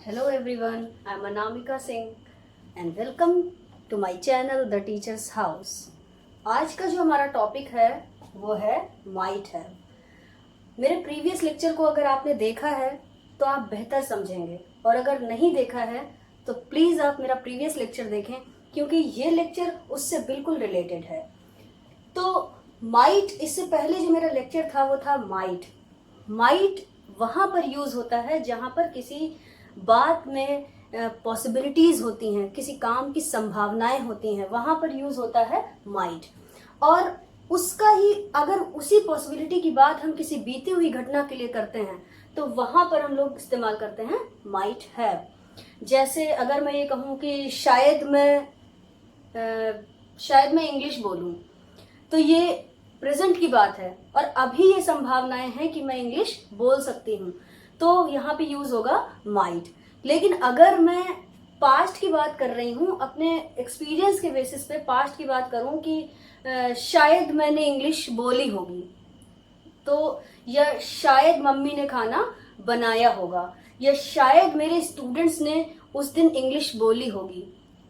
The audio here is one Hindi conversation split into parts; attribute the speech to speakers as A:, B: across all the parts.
A: Hello everyone, I am Anamika Singh and welcome to my channel The Teacher's House. आज का जो हमारा टॉपिक है वो है माइट है। मेरे प्रीवियस लेक्चर को अगर आपने देखा है तो आप बेहतर समझेंगे और अगर नहीं देखा है तो प्लीज़ आप मेरा प्रीवियस लेक्चर देखें क्योंकि ये लेक्चर उससे बिल्कुल रिलेटेड है। तो माइट, इससे पहले जो मेरा लेक्चर था वो था माइट। माइट वहाँ पर यूज़ होता है जहाँ पर किसी बात में पॉसिबिलिटीज़ होती हैं, किसी काम की संभावनाएं होती हैं, वहाँ पर यूज़ होता है माइट। और उसका ही अगर उसी पॉसिबिलिटी की बात हम किसी बीती हुई घटना के लिए करते हैं तो वहाँ पर हम लोग इस्तेमाल करते हैं माइट हैव। जैसे अगर मैं ये कहूँ कि शायद मैं इंग्लिश बोलूँ तो ये प्रेजेंट की बात है और अभी ये संभावनाएं हैं कि मैं इंग्लिश बोल सकती हूँ, तो यहाँ पे यूज होगा माइट। लेकिन अगर मैं पास्ट की बात कर रही हूँ, अपने एक्सपीरियंस के बेसिस पे पास्ट की बात करूँ कि शायद मैंने इंग्लिश बोली होगी, तो या शायद मम्मी ने खाना बनाया होगा, या शायद मेरे स्टूडेंट्स ने उस दिन इंग्लिश बोली होगी,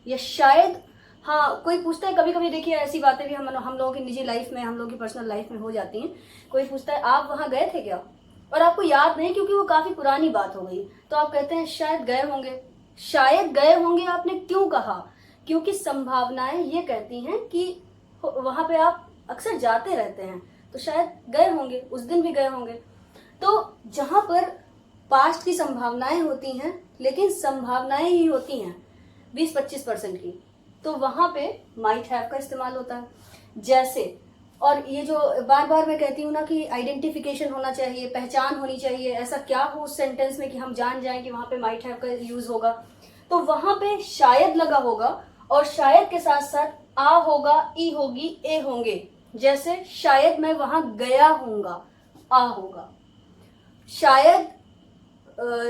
A: या शायद हाँ कोई पूछता है, कभी कभी देखिए ऐसी बातें भी हम लोगों की निजी लाइफ में, हम लोगों की पर्सनल लाइफ में हो जाती हैं। कोई पूछता है आप वहाँ गए थे क्या, और आपको याद नहीं क्योंकि वो काफी पुरानी बात हो गई, तो आप कहते हैं शायद गए होंगे। शायद गए होंगे आपने क्यों कहा? क्योंकि संभावनाएं ये कहती हैं कि वहां पे आप अक्सर जाते रहते हैं, तो शायद गए होंगे, उस दिन भी गए होंगे। तो जहां पर पास्ट की संभावनाएं होती हैं, लेकिन संभावनाएं ही होती हैं 20-25% की, तो वहां पे माइट हैव का इस्तेमाल होता है। जैसे, और ये जो बार बार मैं कहती हूँ ना कि आइडेंटिफिकेशन होना चाहिए, पहचान होनी चाहिए, ऐसा क्या हो उस सेंटेंस में कि हम जान जाएं कि वहां पे माइट हैव का यूज होगा। तो वहां पे शायद लगा होगा और शायद के साथ साथ आ होगा, ई होगी, ए होंगे। जैसे शायद मैं वहां गया हूंगा, आ होगा। शायद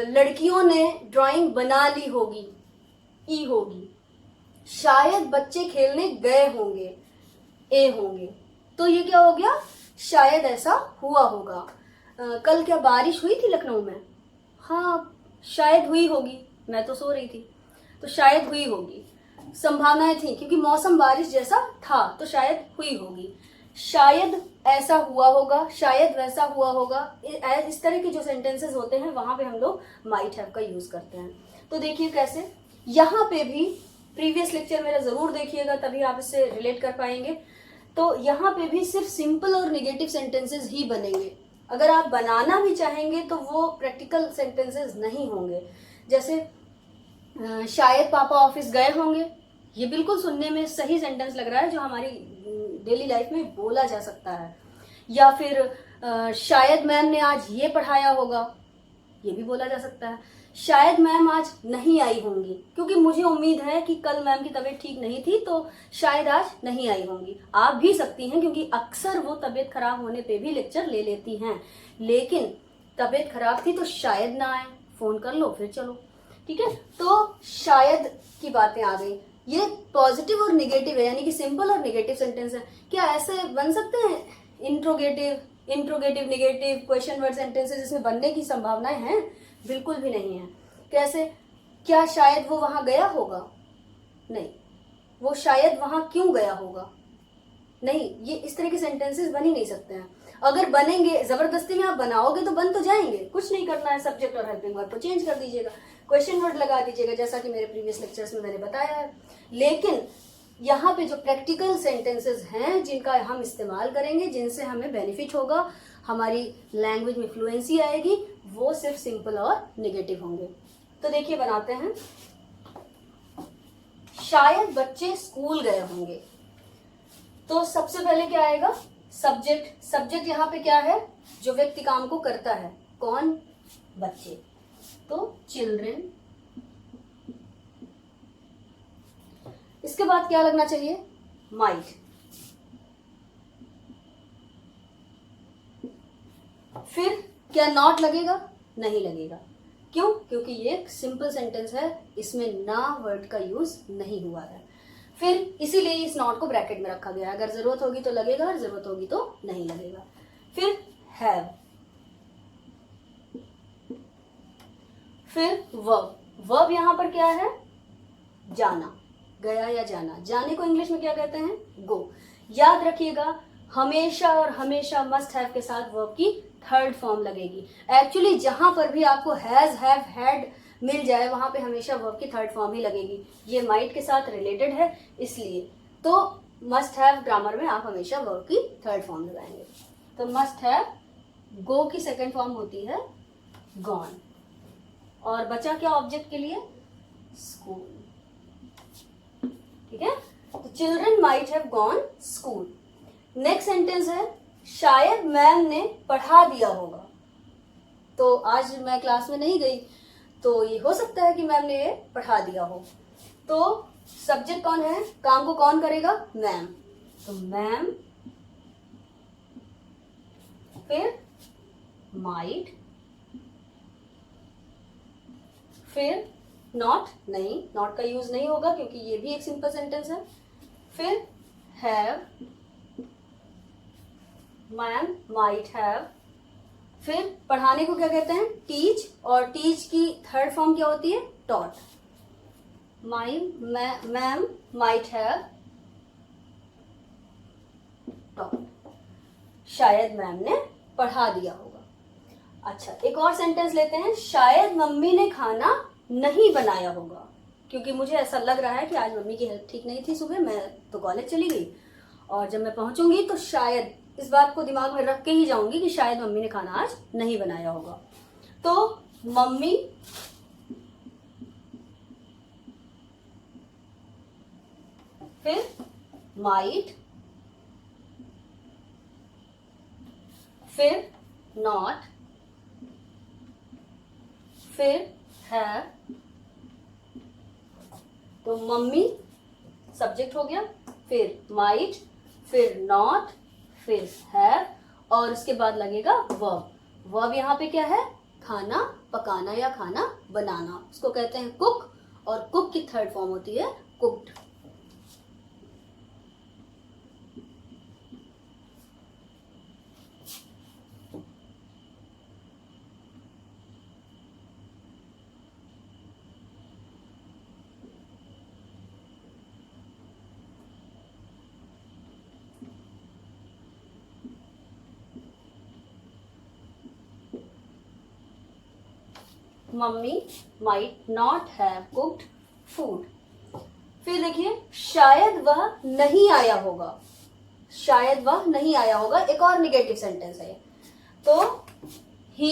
A: लड़कियों ने ड्राइंग बना ली होगी, ई होगी। शायद बच्चे खेलने गए होंगे, ए होंगे। तो ये क्या हो गया? शायद ऐसा हुआ होगा। कल क्या बारिश हुई थी लखनऊ में? हाँ शायद हुई होगी, मैं तो सो रही थी, तो शायद हुई होगी। संभावनाएं थी क्योंकि मौसम बारिश जैसा था, तो शायद हुई होगी। शायद ऐसा हुआ होगा, शायद वैसा हुआ होगा। इस तरह के जो सेंटेंसेस होते हैं वहां पे हम लोग माइट हैव का यूज करते हैं। तो देखिए कैसे, यहाँ पे भी प्रीवियस लेक्चर मेरा जरूर देखिएगा, तभी आप इससे रिलेट कर पाएंगे। तो यहाँ पे भी सिर्फ सिंपल और निगेटिव सेंटेंसेस ही बनेंगे। अगर आप बनाना भी चाहेंगे तो वो प्रैक्टिकल सेंटेंसेस नहीं होंगे। जैसे शायद पापा ऑफिस गए होंगे, ये बिल्कुल सुनने में सही सेंटेंस लग रहा है जो हमारी डेली लाइफ में बोला जा सकता है। या फिर शायद मैम ने आज ये पढ़ाया होगा, ये भी बोला जा सकता है। शायद मैम आज नहीं आई होंगी क्योंकि मुझे उम्मीद है कि कल मैम की तबीयत ठीक नहीं थी, तो शायद आज नहीं आई होंगी। आप भी सकती हैं क्योंकि अक्सर वो तबीयत खराब होने पे भी लेक्चर ले लेती हैं, लेकिन तबीयत खराब थी तो शायद ना आए, फोन कर लो फिर चलो, ठीक है। तो शायद की बातें आ गई। ये पॉजिटिव और निगेटिव है, यानी कि सिंपल और निगेटिव सेंटेंस है। क्या ऐसे बन सकते हैं interrogative, negative, question word sentences इसमें बनने की संभावनाएं हैं? बिल्कुल भी नहीं है। कैसे? क्या शायद वो वहां गया होगा? नहीं। वो शायद वहां क्यों गया होगा? नहीं। ये इस तरह के सेंटेंसेस बन ही नहीं सकते हैं। अगर बनेंगे, जबरदस्ती में आप बनाओगे तो बन तो जाएंगे। कुछ नहीं करना है, सब्जेक्ट और हेल्पिंग वर्ब को चेंज कर दीजिएगा, क्वेश्चन वर्ड लगा दीजिएगा, जैसा कि मेरे प्रीवियस लेक्चर्स में मैंने बताया है। लेकिन यहाँ पे जो प्रैक्टिकल सेंटेंसेस हैं जिनका हम इस्तेमाल करेंगे, जिनसे हमें बेनिफिट होगा, हमारी लैंग्वेज में फ्लुएंसी आएगी, वो सिर्फ सिंपल और नेगेटिव होंगे। तो देखिए बनाते हैं। शायद बच्चे स्कूल गए होंगे, तो सबसे पहले क्या आएगा? सब्जेक्ट। सब्जेक्ट यहाँ पे क्या है? जो व्यक्ति काम को करता है। कौन? बच्चे। तो चिल्ड्रेन। इसके बाद क्या लगना चाहिए? माइट। फिर क्या नॉट लगेगा? नहीं लगेगा। क्यों? क्योंकि ये एक सिंपल सेंटेंस है, इसमें ना वर्ड का यूज नहीं हुआ है। फिर इसीलिए इस नॉट को ब्रैकेट में रखा गया है। अगर जरूरत होगी तो लगेगा और जरूरत होगी तो नहीं लगेगा। फिर हैव, फिर वर्ब। वर्ब यहाँ पर क्या है? जाना, गया या जाना। जाने को इंग्लिश में क्या कहते हैं? गो। याद रखिएगा, हमेशा और हमेशा मस्ट हैव के साथ वर्ब की थर्ड फॉर्म लगेगी। एक्चुअली जहां पर भी आपको हैज, हैव, हैड मिल जाए वहां पे हमेशा वर्ब की थर्ड फॉर्म ही लगेगी। ये माइट के साथ रिलेटेड है इसलिए। तो मस्ट हैव ग्रामर में आप हमेशा वर्ब की थर्ड फॉर्म लगाएंगे। तो मस्ट हैव, गो की सेकेंड फॉर्म होती है गॉन। और बचा क्या ऑब्जेक्ट के लिए? स्कूल। ठीक है, तो children might have gone school. Next sentence है शायद मैम ने पढ़ा दिया होगा। तो आज मैं क्लास में नहीं गई, तो ये हो सकता है कि मैम ने ये पढ़ा दिया हो। तो सब्जेक्ट कौन है? काम को कौन करेगा? मैम। तो मैम, फिर माइट, फिर नॉट, नहीं नॉट का यूज नहीं होगा क्योंकि ये भी एक सिंपल सेंटेंस है। फिर हैव, मैम माइट हैव। फिर पढ़ाने को क्या कहते हैं? टीच, और टीच की थर्ड फॉर्म क्या होती है? Taught. Ma'am might have taught. शायद मैम ने पढ़ा दिया होगा। अच्छा, एक और सेंटेंस लेते हैं, शायद मम्मी ने खाना नहीं बनाया होगा। क्योंकि मुझे ऐसा लग रहा है कि आज मम्मी की हेल्थ ठीक नहीं थी, सुबह मैं तो कॉलेज चली गई, और जब मैं पहुंचूंगी तो शायद इस बात को दिमाग में रख के ही जाऊंगी कि शायद मम्मी ने खाना आज नहीं बनाया होगा। तो मम्मी, फिर माइट, फिर नॉट, फिर हैव। तो मम्मी सब्जेक्ट हो गया, फिर माइट, फिर नॉट, फिर हैव, और उसके बाद लगेगा वर्ब। वर्ब यहाँ पे क्या है? खाना पकाना या खाना बनाना, उसको कहते हैं कुक, और कुक की थर्ड फॉर्म होती है cooked. Mummy might not have cooked food. फिर देखिए, शायद वह नहीं आया होगा। शायद वह नहीं आया होगा एक और निगेटिव सेंटेंस है। तो ही,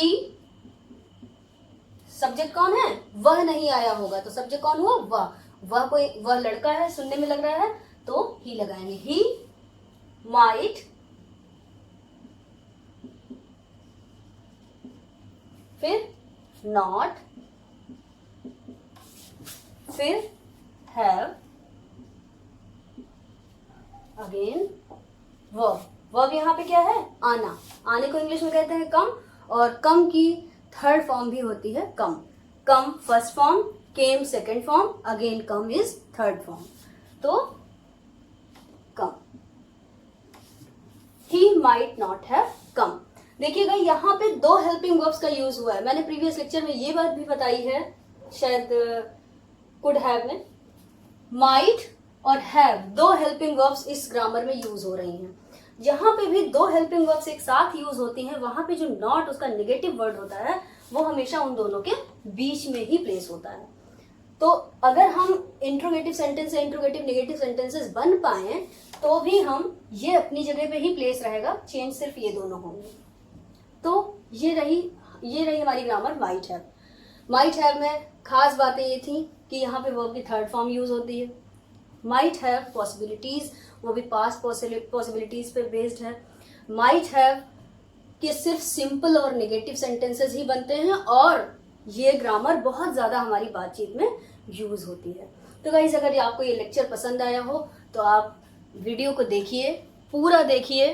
A: सब्जेक्ट कौन है? वह नहीं आया होगा। तो सब्जेक्ट कौन हुआ? वह लड़का है, सुनने में लग रहा है, तो ही लगाएंगे। ही माइट, फिर नॉट, फिर हैव, अगेन वर्ब। वर्ब यहाँ पे क्या है? आना। आने को इंग्लिश में कहते हैं कम, और कम की थर्ड फॉर्म भी होती है कम। Come first form, came second form, again come is third form. तो come, he might not have come. देखिएगा यहाँ पे दो हेल्पिंग वर्ब्स का यूज हुआ है। मैंने प्रीवियस लेक्चर में ये बात भी बताई है, शायद कुड हैव में। माइट और हैव दो हेल्पिंग वर्ब्स इस ग्रामर में यूज हो रही हैं। जहां पे भी दो हेल्पिंग वर्ब्स एक साथ यूज होती हैं, वहां पे जो नॉट उसका नेगेटिव वर्ड होता है वो हमेशा उन दोनों के बीच में ही प्लेस होता है। तो अगर हम इंट्रोगेटिव सेंटेंस या इंट्रोगेटिव नेगेटिव सेंटेंसेस बन पाए तो भी हम ये अपनी जगह पे ही प्लेस रहेगा, चेंज सिर्फ ये दोनों होंगे। तो ये रही हमारी grammar might have. Might have में खास बातें ये थी कि यहाँ पे वर्ब की थर्ड फॉर्म यूज होती है। माइट हैव पॉसिबिलिटीज, वो भी पास्ट पॉसिबिलिटीज पे बेस्ड है। माइट हैव के सिर्फ सिंपल और नेगेटिव सेंटेंसेस ही बनते हैं, और ये ग्रामर बहुत ज़्यादा हमारी बातचीत में यूज होती है। तो गाइस, अगर आपको ये लेक्चर पसंद आया हो तो आप वीडियो को देखिए, पूरा देखिए,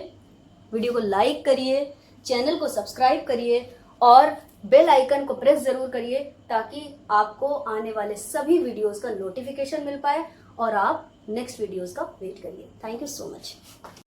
A: वीडियो को लाइक करिए, चैनल को सब्सक्राइब करिए, और बेल आइकन को प्रेस ज़रूर करिए ताकि आपको आने वाले सभी वीडियोस का नोटिफिकेशन मिल पाए और आप नेक्स्ट वीडियोस का वेट करिए। Thank you so much.